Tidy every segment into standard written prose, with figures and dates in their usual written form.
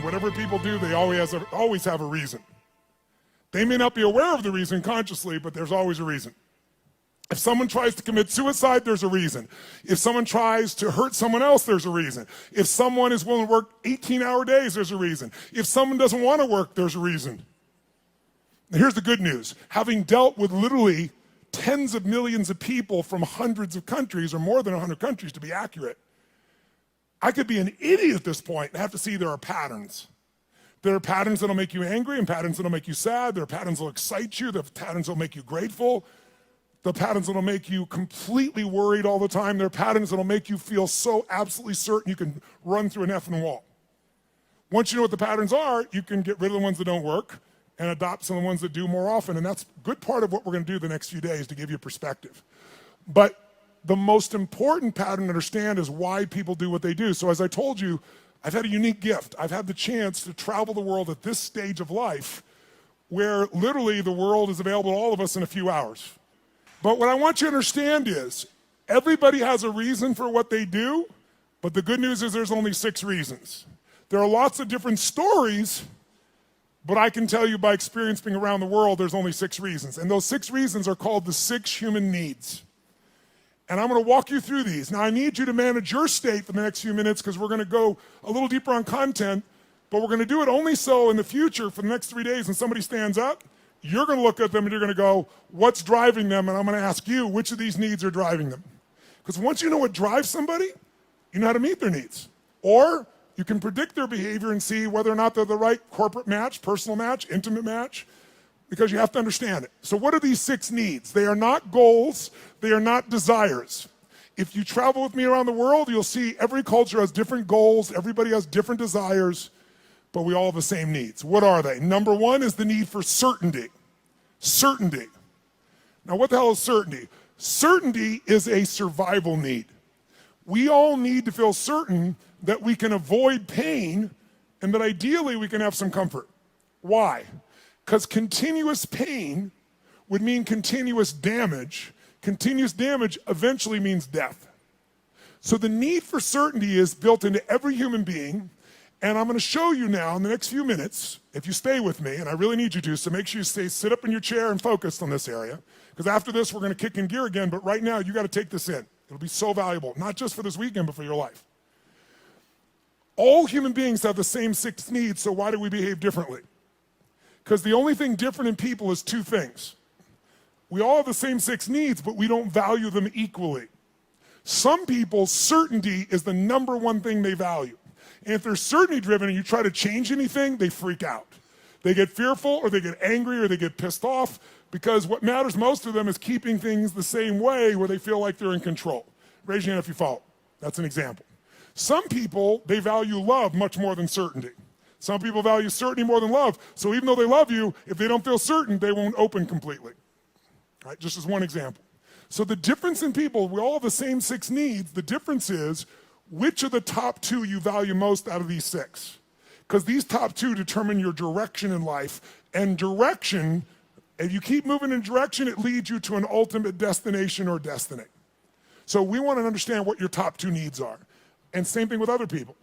whatever people do, they always have a reason. They may not be aware of the reason consciously, but there's always a reason. If someone tries to commit suicide, there's a reason. If someone tries to hurt someone else, there's a reason. If someone is willing to work 18-hour days, there's a reason. If someone doesn't want to work, there's a reason. Now, here's the good news. Having dealt with literally tens of millions of people from hundreds of countries, or more than 100 countries to be accurate, I could be an idiot at this point and have to see there are patterns. There are patterns that'll make you angry and patterns that'll make you sad. There are patterns that'll excite you. There are patterns that'll make you grateful. The patterns that'll make you completely worried all the time. There are patterns that'll make you feel so absolutely certain you can run through an effing wall. Once you know what the patterns are, you can get rid of the ones that don't work and adopt some of the ones that do more often. And that's a good part of what we're going to do the next few days to give you perspective. But the most important pattern to understand is why people do what they do. So as I told you, I've had a unique gift. I've had the chance to travel the world at this stage of life where literally the world is available to all of us in a few hours. But what I want you to understand is everybody has a reason for what they do, but the good news is there's only 6 reasons. There are lots of different stories, but I can tell you by experience being around the world, there's only 6 reasons. And those 6 reasons are called the 6 human needs. And I'm going to walk you through these. Now, I need you to manage your state for the next few minutes because we're going to go a little deeper on content, but we're going to do it only so in the future for the next 3 days when somebody stands up, you're going to look at them and you're going to go, what's driving them? And I'm going to ask you, which of these needs are driving them? Because once you know what drives somebody, you know how to meet their needs. Or you can predict their behavior and see whether or not they're the right corporate match, personal match, intimate match, because you have to understand it. So what are these 6 needs? They are not goals. They are not desires. If you travel with me around the world, you'll see every culture has different goals. Everybody has different desires, but we all have the same needs. What are they? Number 1 is the need for certainty. Certainty. Now, what the hell is certainty? Certainty is a survival need. We all need to feel certain that we can avoid pain and that ideally we can have some comfort. Why? Because continuous pain would mean continuous damage. Continuous damage eventually means death. So the need for certainty is built into every human being, and I'm going to show you now in the next few minutes, if you stay with me, and I really need you to, so make sure you sit up in your chair and focused on this area, because after this we're going to kick in gear again, but right now you got to take this in. It'll be so valuable, not just for this weekend, but for your life. All human beings have the same 6 needs, so why do we behave differently? Because the only thing different in people is 2 things. We all have the same 6 needs, but we don't value them equally. Some people, certainty is the number 1 thing they value. And if they're certainty driven and you try to change anything, they freak out. They get fearful or they get angry or they get pissed off because what matters most to them is keeping things the same way where they feel like they're in control. Raise your hand if you follow. That's an example. Some people, they value love much more than certainty. Some people value certainty more than love. So even though they love you, if they don't feel certain, they won't open completely. Right? Just as one example. So the difference in people, we all have the same 6 needs. The difference is which of the top 2 you value most out of these 6. Because these top 2 determine your direction in life. And direction, if you keep moving in direction, it leads you to an ultimate destination or destiny. So we want to understand what your top 2 needs are. And same thing with other people.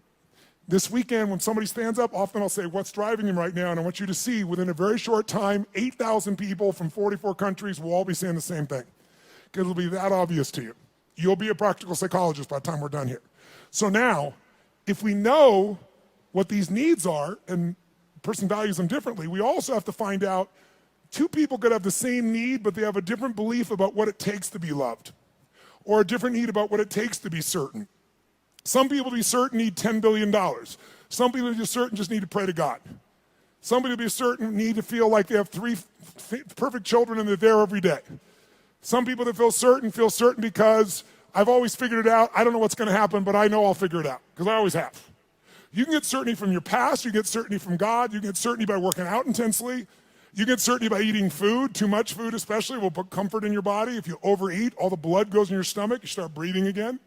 This weekend, when somebody stands up, often I'll say, what's driving them right now? And I want you to see, within a very short time, 8,000 people from 44 countries will all be saying the same thing. Because it'll be that obvious to you. You'll be a practical psychologist by the time we're done here. So now, if we know what these needs are, and the person values them differently, we also have to find out 2 people could have the same need, but they have a different belief about what it takes to be loved. Or a different need about what it takes to be certain. Some people to be certain need $10 billion. Some people to be certain just need to pray to God. Some people to be certain need to feel like they have 3 perfect children and they're there every day. Some people that feel certain because I've always figured it out. I don't know what's going to happen, but I know I'll figure it out because I always have. You can get certainty from your past. You get certainty from God. You get certainty by working out intensely. You get certainty by eating food. Too much food especially will put comfort in your body. If you overeat, all the blood goes in your stomach. You start breathing again.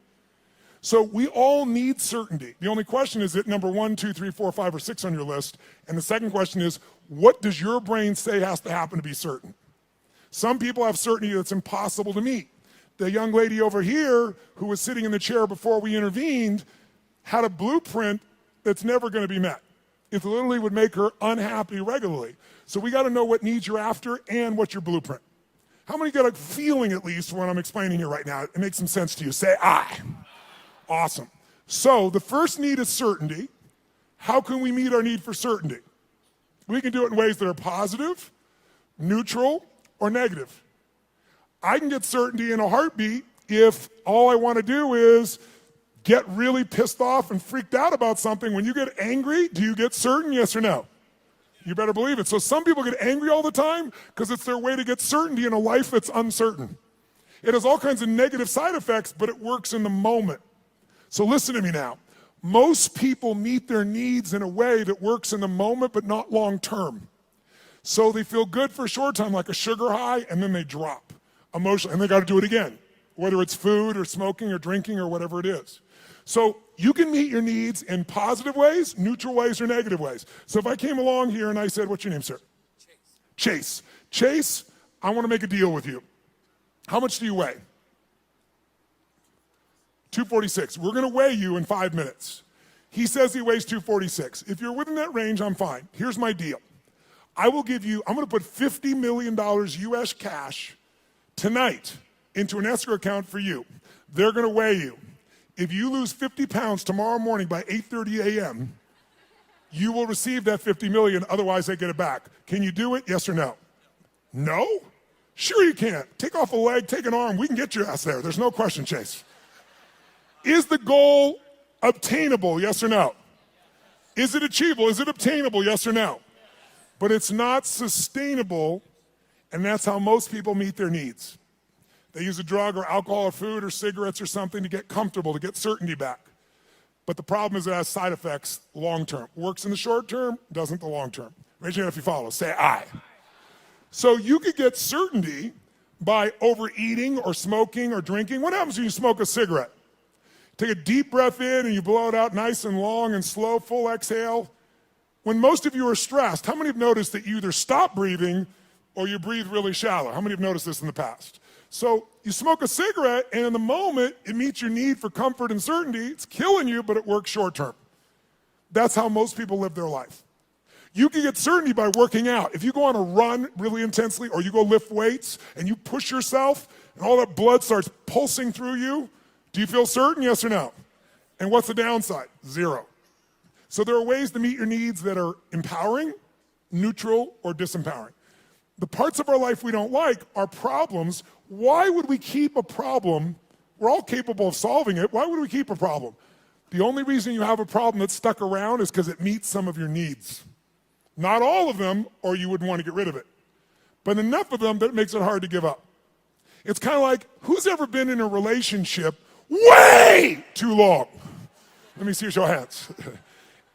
So we all need certainty. The only question is it number 1, 2, 3, 4, 5, or 6 on your list? And the second question is, what does your brain say has to happen to be certain? Some people have certainty that's impossible to meet. The young lady over here who was sitting in the chair before we intervened had a blueprint that's never going to be met. It literally would make her unhappy regularly. So we got to know what needs you're after and what's your blueprint. How many get a feeling, at least, when I'm explaining here right now? It makes some sense to you. Say, I. Awesome. So the first need is certainty. How can we meet our need for certainty? We can do it in ways that are positive, neutral, or negative. I can get certainty in a heartbeat if all I want to do is get really pissed off and freaked out about something. When you get angry, do you get certain, yes or no? You better believe it. So some people get angry all the time because it's their way to get certainty in a life that's uncertain. It has all kinds of negative side effects, but it works in the moment. So listen to me now. Most people meet their needs in a way that works in the moment, but not long term. So they feel good for a short time, like a sugar high, and then they drop emotionally, and they got to do it again, whether it's food or smoking or drinking or whatever it is. So you can meet your needs in positive ways, neutral ways, or negative ways. So if I came along here and I said, what's your name, sir? Chase. Chase, I want to make a deal with you. How much do you weigh? 246. We're going to weigh you in 5 minutes. He says he weighs 246. If you're within that range, I'm fine. Here's my deal. I'm going to put $50 million US cash tonight into an escrow account for you. They're going to weigh you. If you lose 50 pounds tomorrow morning by 8:30 a.m., you will receive that 50 million, otherwise they get it back. Can you do it, yes or no? No? Sure you can. Take off a leg, take an arm, we can get your ass there. There's no question, Chase. Is the goal obtainable, yes or no? Is it achievable? Is it obtainable, yes or no? But it's not sustainable, and that's how most people meet their needs. They use a drug or alcohol or food or cigarettes or something to get comfortable, to get certainty back. But the problem is it has side effects long term. Works in the short term, doesn't the long term. Raise your hand if you follow. Say I. So you could get certainty by overeating or smoking or drinking. What happens when you smoke a cigarette? Take a deep breath in and you blow it out nice and long and slow, full exhale. When most of you are stressed, how many have noticed that you either stop breathing or you breathe really shallow? How many have noticed this in the past? So you smoke a cigarette, and in the moment, it meets your need for comfort and certainty. It's killing you, but it works short term. That's how most people live their life. You can get certainty by working out. If you go on a run really intensely, or you go lift weights, and you push yourself, and all that blood starts pulsing through you, do you feel certain, yes or no? And what's the downside? Zero. So there are ways to meet your needs that are empowering, neutral, or disempowering. The parts of our life we don't like are problems. Why would we keep a problem? We're all capable of solving it. Why would we keep a problem? The only reason you have a problem that's stuck around is because it meets some of your needs. Not all of them, or you wouldn't want to get rid of it. But enough of them that it makes it hard to give up. It's kind of like, who's ever been in a relationship way too long? Let me see your show of hands.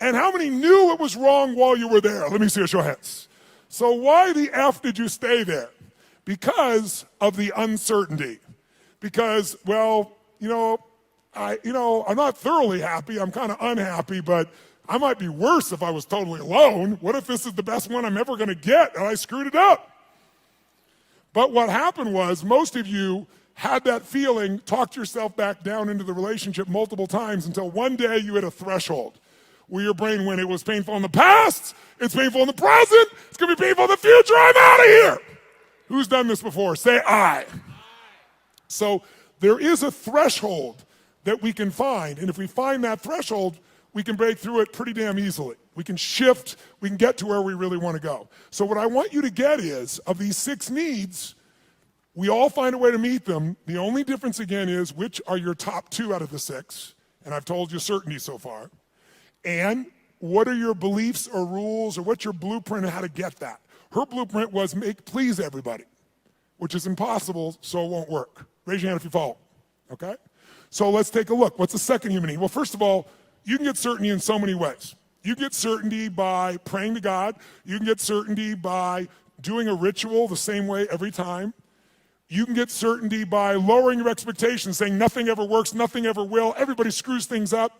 And how many knew it was wrong while you were there? Let me see your show of hands. So why the F did you stay there? Because of the uncertainty. Because, well, I'm not thoroughly happy. I'm kind of unhappy, but I might be worse if I was totally alone. What if this is the best one I'm ever going to get and I screwed it up? But what happened was most of you had that feeling, talked yourself back down into the relationship multiple times until one day you hit a threshold where your brain went, it was painful in the past, it's painful in the present, it's going to be painful in the future, I'm out of here. Who's done this before? Say I. So there is a threshold that we can find, and if we find that threshold, we can break through it pretty damn easily. We can shift, we can get to where we really want to go. So what I want you to get is, of these 6 needs, we all find a way to meet them. The only difference again is which are your top 2 out of the 6, and I've told you certainty so far. And what are your beliefs or rules, or what's your blueprint on how to get that? Her blueprint was please everybody, which is impossible, so it won't work. Raise your hand if you follow, okay? So let's take a look. What's the second human need? Well, first of all, you can get certainty in so many ways. You get certainty by praying to God. You can get certainty by doing a ritual the same way every time. You can get certainty by lowering your expectations, saying nothing ever works, nothing ever will, everybody screws things up.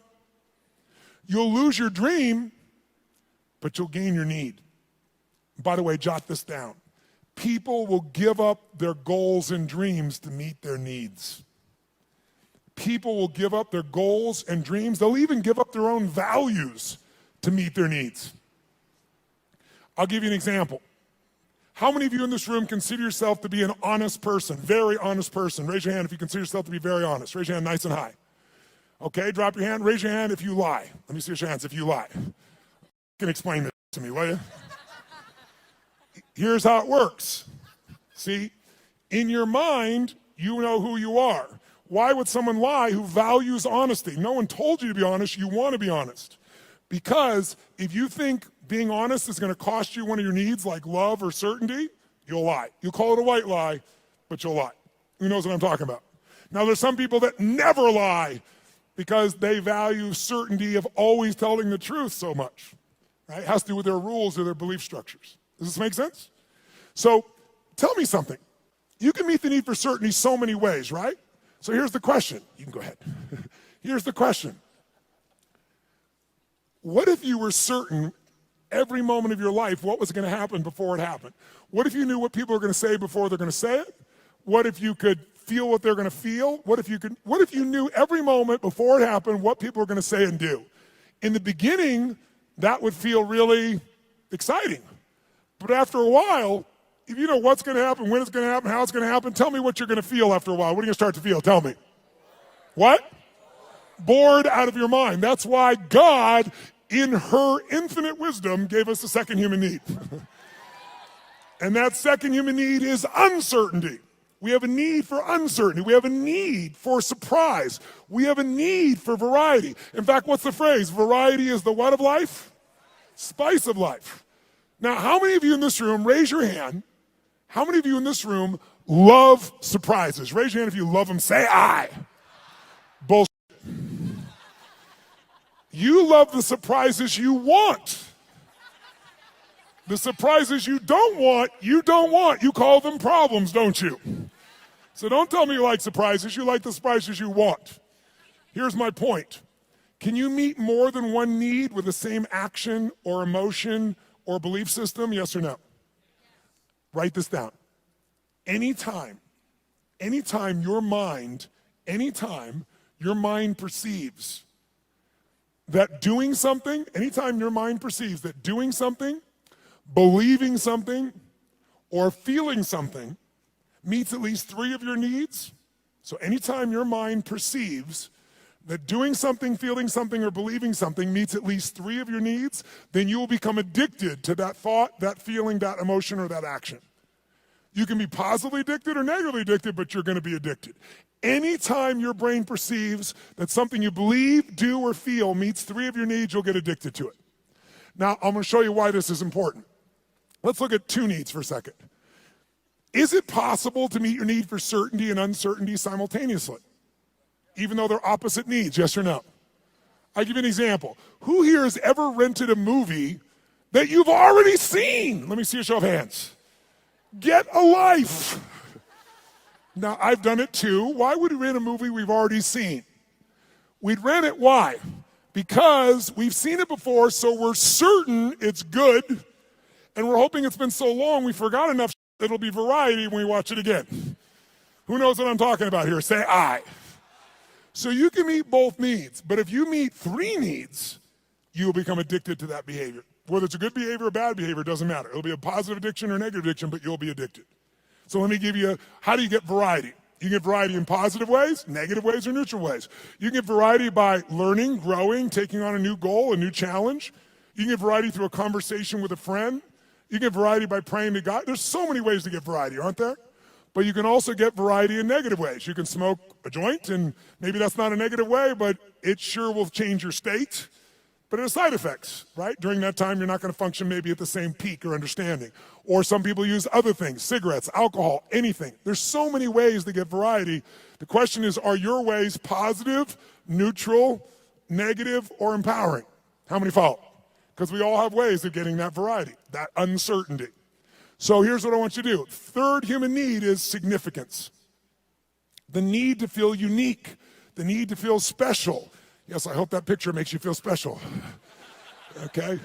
You'll lose your dream, but you'll gain your need. By the way, jot this down. People will give up their goals and dreams to meet their needs. People will give up their goals and dreams. They'll even give up their own values to meet their needs. I'll give you an example. How many of you in this room consider yourself to be an honest person, very honest person? Raise your hand if you consider yourself to be very honest. Raise your hand nice and high. Okay, drop your hand. Raise your hand if you lie. Let me see your hands if you lie. You can explain this to me, will you? Here's how it works. See, in your mind, you know who you are. Why would someone lie who values honesty? No one told you to be honest. You want to be honest. Because if you think being honest is going to cost you one of your needs like love or certainty, you'll lie. You call it a white lie, but you'll lie. Who knows what I'm talking about? Now, there's some people that never lie because they value certainty of always telling the truth so much. Right? It has to do with their rules or their belief structures. Does this make sense? So tell me something. You can meet the need for certainty so many ways, right? So here's the question. You can go ahead. Here's the question. What if you were certain every moment of your life what was going to happen before it happened? What if you knew what people are going to say before they're going to say it? What if you could feel what they're going to feel? What if you knew every moment before it happened what people are going to say and do? In the beginning, that would feel really exciting. But after a while, if you know what's going to happen, when it's going to happen, how it's going to happen, tell me what you're going to feel after a while. What are you going to start to feel? Tell me. What? Bored out of your mind. That's why God, in her infinite wisdom, gave us a second human need. And that second human need is uncertainty. We have a need for uncertainty. We have a need for surprise. We have a need for variety. In fact, what's the phrase? Variety is the what of life? Spice of life. Now, how many of you in this room, raise your hand, how many of you in this room love surprises? Raise your hand if you love them. Say I. Bullshit. You love the surprises you want. The surprises you don't want, you don't want. You call them problems, don't you? So don't tell me you like surprises. You like the surprises you want. Here's my point. Can you meet more than one need with the same action or emotion or belief system? Yes or no? Write this down. Anytime your mind perceives that doing something, believing something, or feeling something meets at least three of your needs. So anytime your mind perceives that doing something, feeling something, or believing something meets at least three of your needs, then you will become addicted to that thought, that feeling, that emotion, or that action. You can be positively addicted or negatively addicted, but you're going to be addicted. Anytime your brain perceives that something you believe, do, or feel meets three of your needs, you'll get addicted to it. Now, I'm going to show you why this is important. Let's look at two needs for a second. Is it possible to meet your need for certainty and uncertainty simultaneously, even though they're opposite needs, yes or no? I'll give you an example. Who here has ever rented a movie that you've already seen? Let me see a show of hands. Get a life. Now, I've done it too. Why would we rent a movie we've already seen? We'd rent it, why? Because we've seen it before, so we're certain it's good, and we're hoping it's been so long we forgot enough it'll be variety when we watch it again. Who knows what I'm talking about here? Say I. So you can meet both needs, but if you meet three needs, you'll become addicted to that behavior. Whether it's a good behavior or bad behavior, doesn't matter. It'll be a positive addiction or negative addiction, but you'll be addicted. So let me give you how do you get variety? You can get variety in positive ways, negative ways, or neutral ways. You can get variety by learning, growing, taking on a new goal, a new challenge. You can get variety through a conversation with a friend. You can get variety by praying to God. There's so many ways to get variety, aren't there? But you can also get variety in negative ways. You can smoke a joint, and maybe that's not a negative way, but it sure will change your state. But it has side effects, right? During that time, you're not going to function maybe at the same peak or understanding. Or some people use other things, cigarettes, alcohol, anything. There's so many ways to get variety. The question is, are your ways positive, neutral, negative, or empowering? How many follow? Because we all have ways of getting that variety, that uncertainty. So here's what I want you to do. Third human need is significance. The need to feel unique, the need to feel special. Yes, I hope that picture makes you feel special. Okay?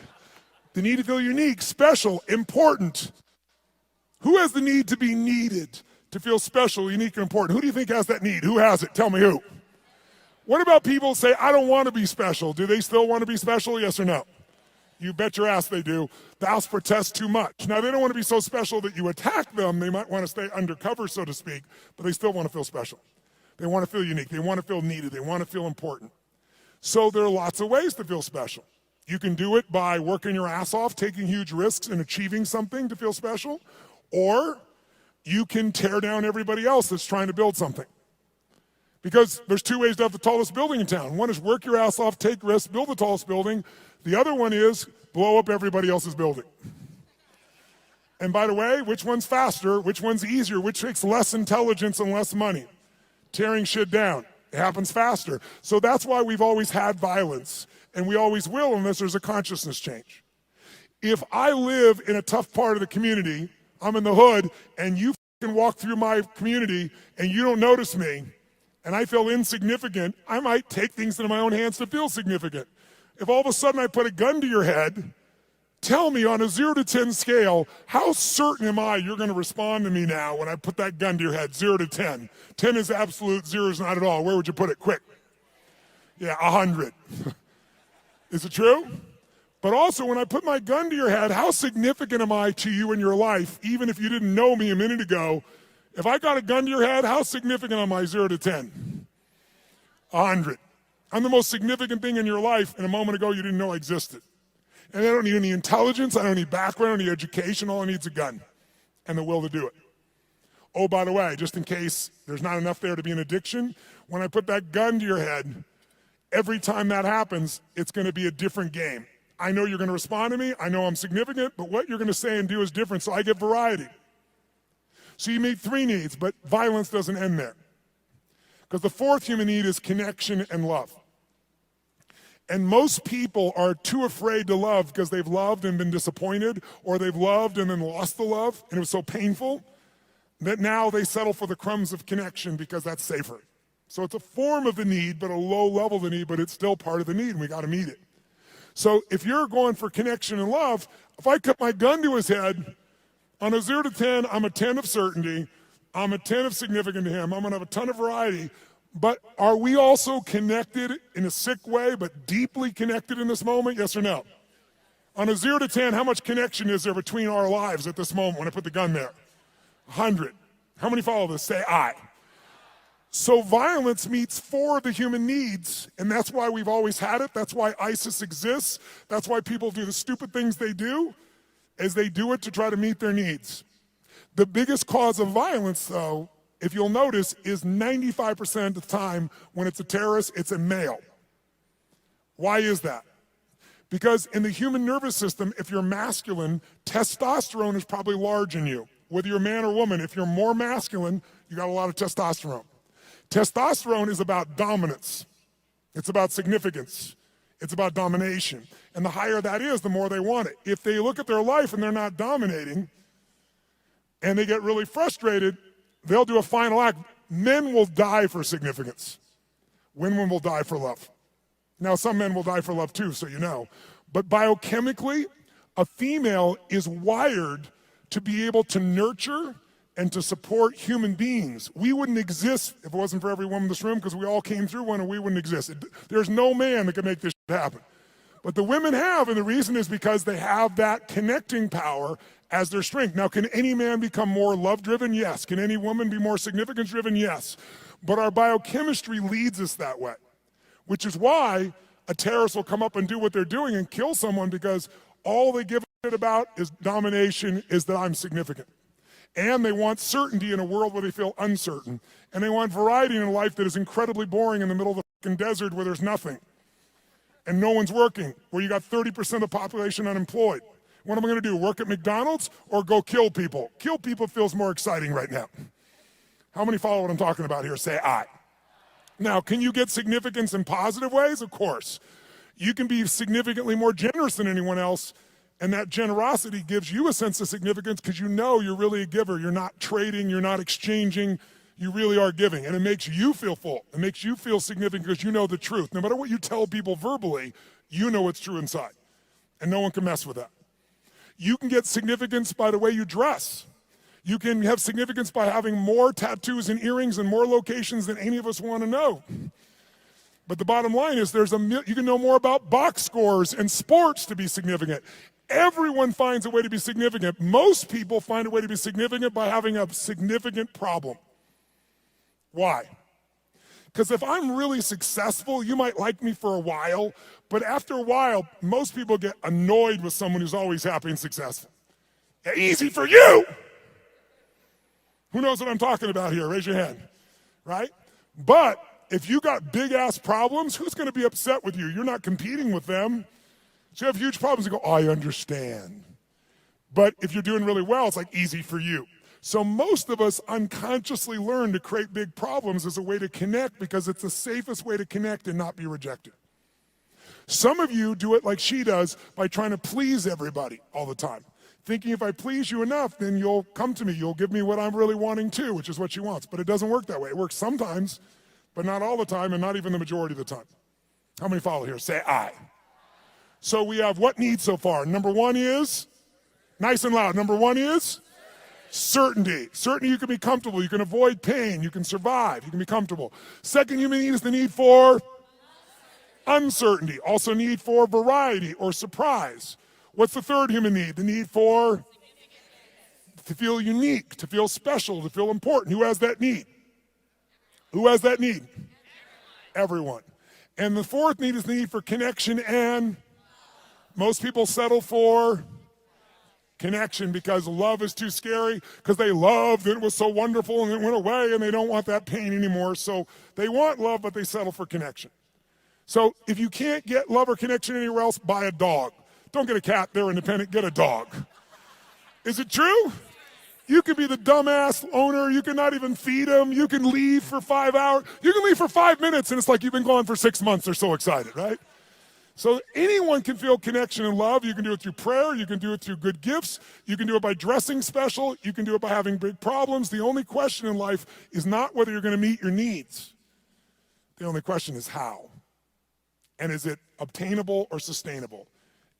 The need to feel unique, special, important. Who has the need to be needed, to feel special, unique, and important? Who do you think has that need? Who has it? Tell me who. What about people who say, I don't want to be special? Do they still want to be special? Yes or no? You bet your ass they do. Thous protest too much. Now, they don't want to be so special that you attack them. They might want to stay undercover, so to speak, but they still want to feel special. They want to feel unique. They want to feel needed. They want to feel important. So there are lots of ways to feel special. You can do it by working your ass off, taking huge risks and achieving something to feel special, or you can tear down everybody else that's trying to build something. Because there's two ways to have the tallest building in town. One is work your ass off, take risks, build the tallest building. The other one is blow up everybody else's building. And by the way, which one's faster? Which one's easier? Which takes less intelligence and less money? Tearing shit down. It happens faster. So that's why we've always had violence, and we always will unless there's a consciousness change. If I live in a tough part of the community, I'm in the hood, and you can walk through my community and you don't notice me, and I feel insignificant, I might take things into my own hands to feel significant. If all of a sudden I put a gun to your head, tell me on a 0 to 10 scale, how certain am I you're going to respond to me now when I put that gun to your head, 0 to 10? 10 is absolute, 0 is not at all. Where would you put it? Quick. Yeah, 100. Is it true? But also, when I put my gun to your head, how significant am I to you in your life, even if you didn't know me a minute ago? If I got a gun to your head, how significant am I, 0 to 10? 100. I'm the most significant thing in your life, and a moment ago you didn't know I existed. And I don't need any intelligence, I don't need background, I don't need education, all I need is a gun and the will to do it. Oh, by the way, just in case there's not enough there to be an addiction, when I put that gun to your head, every time that happens, it's going to be a different game. I know you're going to respond to me, I know I'm significant, but what you're going to say and do is different, so I get variety. So you meet 3 needs, but violence doesn't end there. Because the 4th human need is connection and love. And most people are too afraid to love because they've loved and been disappointed, or they've loved and then lost the love, and it was so painful that now they settle for the crumbs of connection because that's safer. So it's a form of the need, but a low level of the need, but it's still part of the need, and we got to meet it. So if you're going for connection and love, if I cut my gun to his head, on a 0 to 10, I'm a 10 of certainty. I'm a 10 of significant to him. I'm going to have a ton of variety. But are we also connected in a sick way, but deeply connected in this moment? Yes or no? On a 0 to 10, how much connection is there between our lives at this moment when I put the gun there? 100. How many follow this? Say I. So violence meets 4 of the human needs, and that's why we've always had it. That's why ISIS exists. That's why people do the stupid things they do, is they do it to try to meet their needs. The biggest cause of violence, though, if you'll notice, is 95% of the time when it's a terrorist, it's a male. Why is that? Because in the human nervous system, if you're masculine, testosterone is probably large in you. Whether you're a man or woman, if you're more masculine, you got a lot of testosterone. Testosterone is about dominance. It's about significance. It's about domination. And the higher that is, the more they want it. If they look at their life and they're not dominating, and they get really frustrated, they'll do a final act. Men will die for significance. Women will die for love. Now, some men will die for love too, so you know. But biochemically, a female is wired to be able to nurture and to support human beings. We wouldn't exist if it wasn't for every woman in this room, because we all came through one and we wouldn't exist. There's no man that can make this shit happen. But the women have, and the reason is because they have that connecting power as their strength. Now, can any man become more love-driven? Yes. Can any woman be more significance-driven? Yes. But our biochemistry leads us that way, which is why a terrorist will come up and do what they're doing and kill someone, because all they give a shit about is domination, is that I'm significant. And they want certainty in a world where they feel uncertain. And they want variety in a life that is incredibly boring in the middle of the fucking desert where there's nothing. And no one's working, where you got 30% of the population unemployed. What am I going to do, work at McDonald's or go kill people? Kill people feels more exciting right now. How many follow what I'm talking about here? Say I. Now, can you get significance in positive ways? Of course. You can be significantly more generous than anyone else, and that generosity gives you a sense of significance because you know you're really a giver. You're not trading, you're not exchanging, you really are giving. And it makes you feel full. It makes you feel significant because you know the truth. No matter what you tell people verbally, you know what's true inside. And no one can mess with that. You can get significance by the way you dress. You can have significance by having more tattoos and earrings in more locations than any of us want to know. But the bottom line is you can know more about box scores and sports to be significant. Everyone finds a way to be significant. Most people find a way to be significant by having a significant problem. Why? Because if I'm really successful, you might like me for a while, but after a while, most people get annoyed with someone who's always happy and successful. Yeah, easy for you! Who knows what I'm talking about here? Raise your hand, right? But if you got big-ass problems, who's going to be upset with you? You're not competing with them. So you have huge problems, you go, I understand. But if you're doing really well, it's like easy for you. So most of us unconsciously learn to create big problems as a way to connect because it's the safest way to connect and not be rejected. Some of you do it like she does by trying to please everybody all the time. Thinking if I please you enough, then you'll come to me. You'll give me what I'm really wanting too, which is what she wants. But it doesn't work that way. It works sometimes, but not all the time and not even the majority of the time. How many follow here? Say I. So we have what needs so far? Number one is, nice and loud, number one is certainty. Certainty you can be comfortable, you can avoid pain, you can survive, you can be comfortable. Second human need is the need for uncertainty. Also need for variety or surprise. What's the third human need? The need for to feel unique, to feel special, to feel important. Who has that need? Who has that need? Everyone. And the fourth need is the need for connection, and most people settle for connection because love is too scary, because they loved and it was so wonderful and it went away and they don't want that pain anymore. So they want love, but they settle for connection. So if you can't get love or connection anywhere else, buy a dog. Don't get a cat, they're independent, get a dog. Is it true? You can be the dumbass owner, you can not even feed them, you can leave for 5 hours, you can leave for 5 minutes and it's like you've been gone for 6 months, they're so excited, right? So anyone can feel connection and love. You can do it through prayer. You can do it through good gifts. You can do it by dressing special. You can do it by having big problems. The only question in life is not whether you're going to meet your needs. The only question is how. And is it obtainable or sustainable?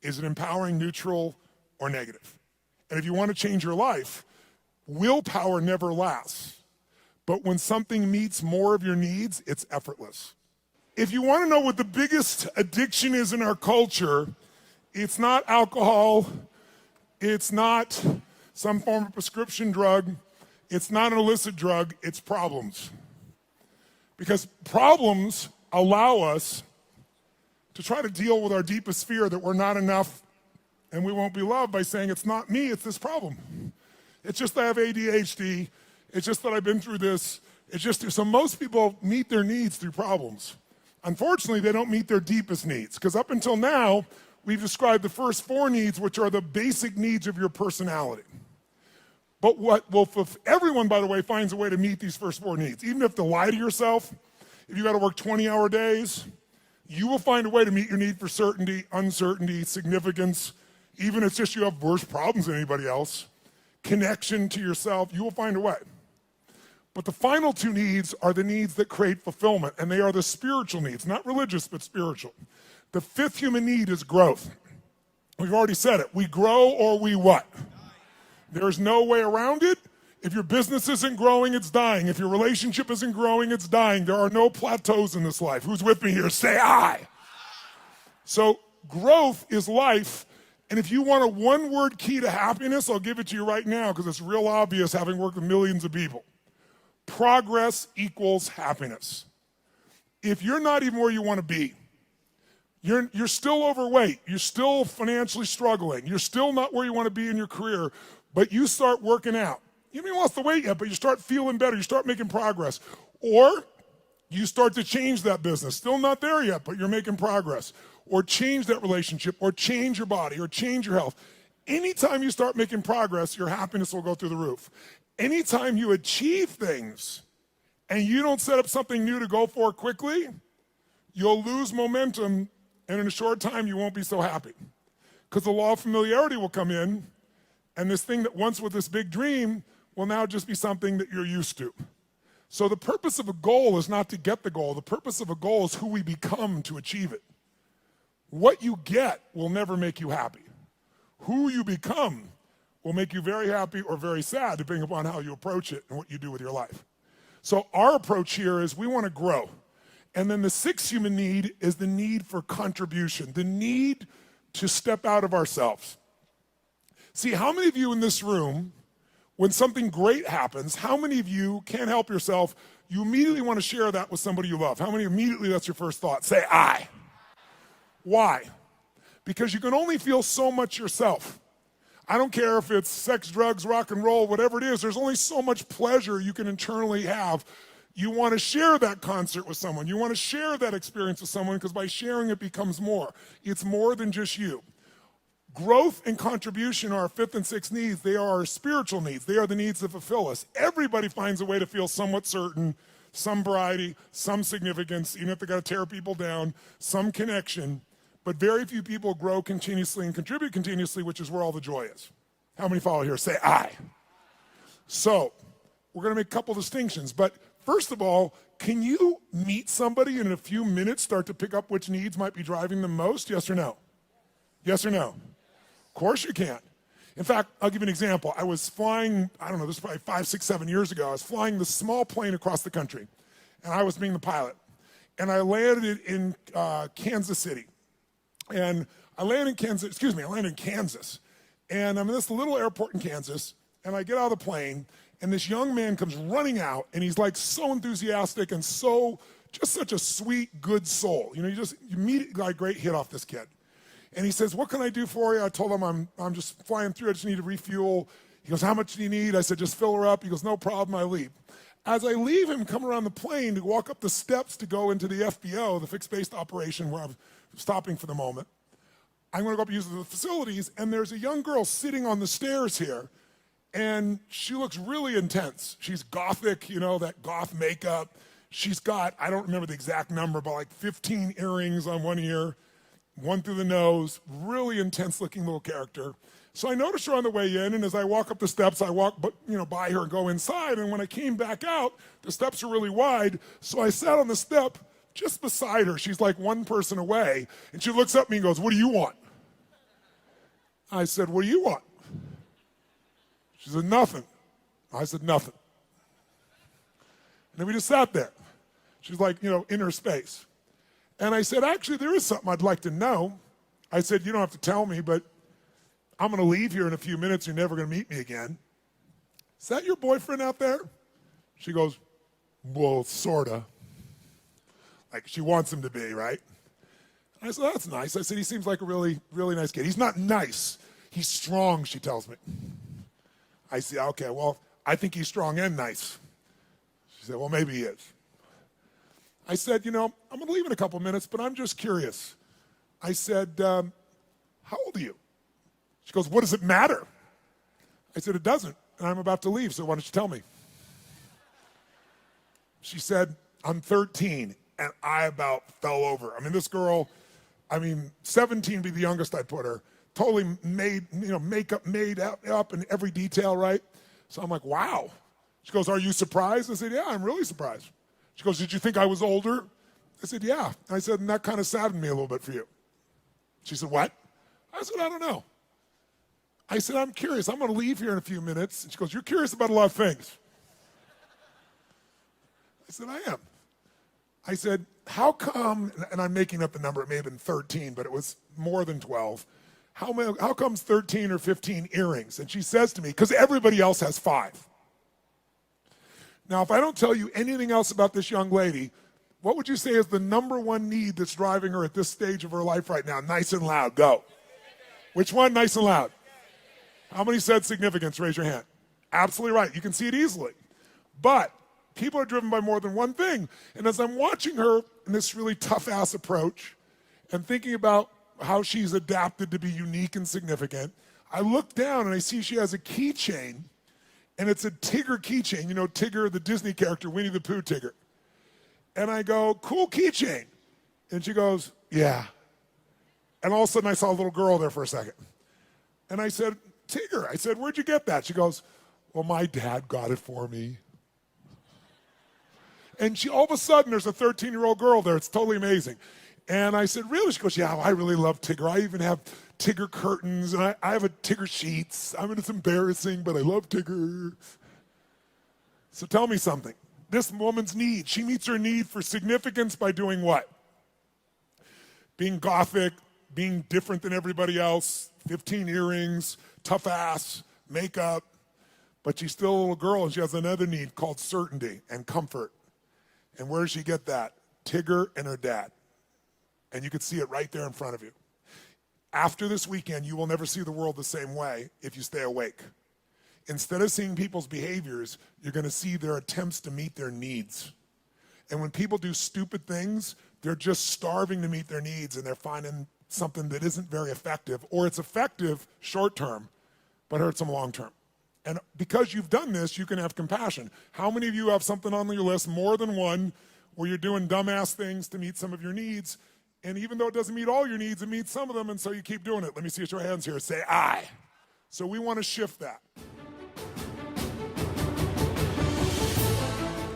Is it empowering, neutral, or negative? And if you want to change your life, willpower never lasts. But when something meets more of your needs, it's effortless. If you want to know what the biggest addiction is in our culture, it's not alcohol, it's not some form of prescription drug, it's not an illicit drug, it's problems. Because problems allow us to try to deal with our deepest fear that we're not enough and we won't be loved by saying it's not me, it's this problem. It's just that I have ADHD, it's just that I've been through this, so most people meet their needs through problems. Unfortunately, they don't meet their deepest needs, because up until now, we've described the first 4 needs, which are the basic needs of your personality. But everyone, by the way, finds a way to meet these first 4 needs. Even if you have to lie to yourself, if you got to work 20-hour days, you will find a way to meet your need for certainty, uncertainty, significance, even if it's just you have worse problems than anybody else, connection to yourself, you will find a way. But the final 2 needs are the needs that create fulfillment, and they are the spiritual needs, not religious, but spiritual. The 5th human need is growth. We've already said it. We grow or we what? There's no way around it. If your business isn't growing, it's dying. If your relationship isn't growing, it's dying. There are no plateaus in this life. Who's with me here? Say I. So growth is life, and if you want a one-word key to happiness, I'll give it to you right now because it's real obvious having worked with millions of people. Progress equals happiness. If you're not even where you want to be, you're still overweight, you're still financially struggling, you're still not where you want to be in your career, but you start working out. You haven't even lost the weight yet, but you start feeling better, you start making progress. Or you start to change that business, still not there yet, but you're making progress. Or change that relationship, or change your body, or change your health. Anytime you start making progress, your happiness will go through the roof. Anytime you achieve things and you don't set up something new to go for quickly, you'll lose momentum, and in a short time you won't be so happy. Because the law of familiarity will come in, and this thing that once was this big dream will now just be something that you're used to. So the purpose of a goal is not to get the goal. The purpose of a goal is who we become to achieve it. What you get will never make you happy. Who you become will make you very happy or very sad, depending upon how you approach it and what you do with your life. So our approach here is we want to grow. And then the sixth human need is the need for contribution, the need to step out of ourselves. See, how many of you in this room, when something great happens, how many of you can't help yourself, you immediately want to share that with somebody you love? How many immediately that's your first thought? Say, I. Why? Because you can only feel so much yourself. I don't care if it's sex, drugs, rock and roll, whatever it is, there's only so much pleasure you can internally have. You want to share that concert with someone. You want to share that experience with someone because by sharing it becomes more. It's more than just you. Growth and contribution are our fifth and sixth needs. They are our spiritual needs. They are the needs that fulfill us. Everybody finds a way to feel somewhat certain, some variety, some significance, even if they got to tear people down, some connection. But very few people grow continuously and contribute continuously, which is where all the joy is. How many follow here? Say I. So we're going to make a couple distinctions. But first of all, can you meet somebody and in a few minutes start to pick up which needs might be driving them most? Yes or no? Yes or no? Of course you can. In fact, I'll give you an example. I was flying, I don't know, this is probably 5, 6, 7 years ago. I was flying this small plane across the country, and I was being the pilot. And I landed in Kansas City. And I landed in Kansas. And I'm in this little airport in Kansas, and I get out of the plane, and this young man comes running out, and he's like so enthusiastic and so, just such a sweet, good soul. You know, you immediately got a great hit off this kid. And he says, what can I do for you? I told him I'm just flying through, I just need to refuel. He goes, how much do you need? I said, just fill her up. He goes, no problem, I leave. As I leave him, come around the plane to walk up the steps to go into the FBO, the fixed-based operation where I'm stopping for the moment, I'm going to go up and use the facilities, and there's a young girl sitting on the stairs here, and she looks really intense. She's gothic, you know, that goth makeup. She's got, I don't remember the exact number, but like 15 earrings on one ear, one through the nose, really intense-looking little character. So I noticed her on the way in, and as I walk up the steps, I walk by her and go inside, and when I came back out, the steps are really wide, so I sat on the step just beside her. She's like one person away, and she looks up at me and goes, what do you want? I said, what do you want? She said, nothing. I said, nothing. And then we just sat there. She's like, in her space. And I said, actually, there is something I'd like to know. I said, you don't have to tell me, but I'm going to leave here in a few minutes. You're never going to meet me again. Is that your boyfriend out there? She goes, well, sort of. Like she wants him to be, right? And I said, that's nice. I said, he seems like a really, really nice kid. He's not nice. He's strong, she tells me. I said, okay, well, I think he's strong and nice. She said, well, maybe he is. I said, I'm going to leave in a couple minutes, but I'm just curious. I said, how old are you? She goes, what does it matter? I said, it doesn't, and I'm about to leave, so why don't you tell me? She said, I'm 13, and I about fell over. This girl, 17 would be the youngest I put her, totally made, makeup made up in every detail, right? So I'm like, wow. She goes, are you surprised? I said, yeah, I'm really surprised. She goes, did you think I was older? I said, yeah. I said, and that kind of saddened me a little bit for you. She said, what? I said, I don't know. I said, I'm curious. I'm going to leave here in a few minutes. And she goes, you're curious about a lot of things. I said, I am. I said, how come, and I'm making up the number, it may have been 13, but it was more than 12. How comes 13 or 15 earrings? And she says to me, because everybody else has 5. Now, if I don't tell you anything else about this young lady, what would you say is the number one need that's driving her at this stage of her life right now? Nice and loud, go. Which one, nice and loud? How many said significance? Raise your hand. Absolutely right. You can see it easily. But people are driven by more than one thing. And as I'm watching her in this really tough-ass approach and thinking about how she's adapted to be unique and significant, I look down and I see she has a keychain, and it's a Tigger keychain. You know Tigger, the Disney character, Winnie the Pooh Tigger. And I go, cool keychain. And she goes, yeah. And all of a sudden I saw a little girl there for a second. And I said, Tigger, I said, where'd you get that? She goes, well, my dad got it for me. And all of a sudden there's a 13-year-old girl there. It's totally amazing. And I said, really? She goes, yeah, I really love Tigger. I even have Tigger curtains, and I have a Tigger sheets. It's embarrassing, but I love Tigger. So tell me something. This woman's need, she meets her need for significance by doing what? Being gothic, being different than everybody else, 15 earrings, tough ass, makeup. But she's still a little girl and she has another need called certainty and comfort. And where does she get that? Tigger and her dad. And you can see it right there in front of you. After this weekend, you will never see the world the same way if you stay awake. Instead of seeing people's behaviors, you're going to see their attempts to meet their needs. And when people do stupid things, they're just starving to meet their needs and they're finding something that isn't very effective, or it's effective short term, but hurts them long term. And because you've done this, you can have compassion. How many of you have something on your list, more than one, where you're doing dumbass things to meet some of your needs, and even though it doesn't meet all your needs, it meets some of them, and so you keep doing it? Let me see your hands here. Say, I. So we want to shift that.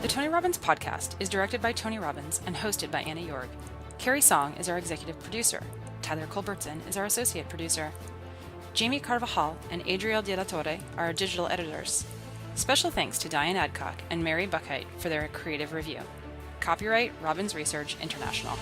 The Tony Robbins podcast is directed by Tony Robbins and hosted by Anna Yorg. Carrie Song is our executive producer. Tyler Culbertson is our associate producer. Jamie Carvajal and Adriel De La Torre are our digital editors. Special thanks to Diane Adcock and Mary Buckheit for their creative review. Copyright Robbins Research International.